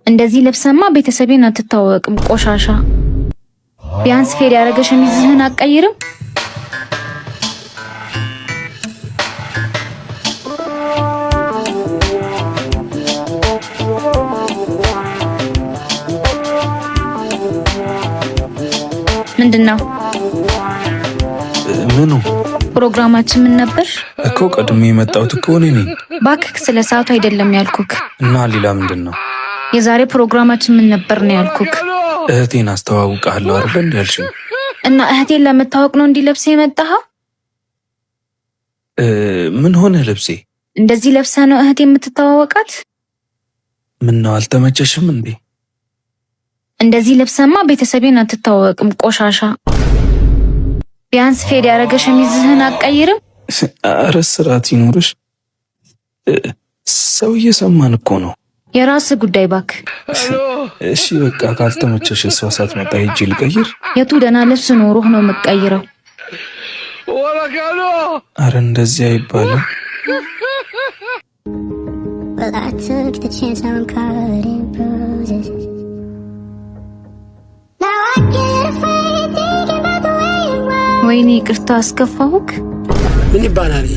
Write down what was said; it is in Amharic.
እንደዚህ ለብሰማ ቤተሰቤን አትታወቅም ቆሻሻ። ቢያንስ ፌር ያረገ ሸሚዝህን አቀይርም። ምንድነው? ምኑ? ፕሮግራማችን ምን ነበር እኮ? ቀድሜ የመጣሁት እኮ እኔ ነኝ። ባክክ ስለ ሰዓቱ አይደለም ያልኩክ። እና ሌላ ምንድነው? የዛሬ ፕሮግራማችን ምን ነበር ነው ያልኩክ። እህቴን አስተዋውቃለሁ አይደል እንዴ ያልሽኝ? እና እህቴን ለመታወቅ ነው እንዲለብስ የመጣኸው? ምን ሆነ ልብሴ? እንደዚህ ለብሰ ነው እህቴ የምትተዋወቃት? ምን ነው አልተመቸሽም እንዴ? እንደዚህ ለብሰማ ቤተሰቤን አትታወቅም ቆሻሻ። ቢያንስ ፌድ ያረገ ሸሚዝህን አቀይርም። ኧረ ስርዓት ይኖርሽ። ሰው እየሰማን እኮ ነው። የራስ ጉዳይ ባክ። እሺ በቃ ካልተመቸሽ እሷ ሳትመጣ ሂጅ ልቀይር። የቱ ደህና ልብስ ኖሮህ ነው የምትቀይረው? አረ እንደዚህ አይባልም። ወይኔ ይቅርታ አስከፋሁክ። ምን ይባላል?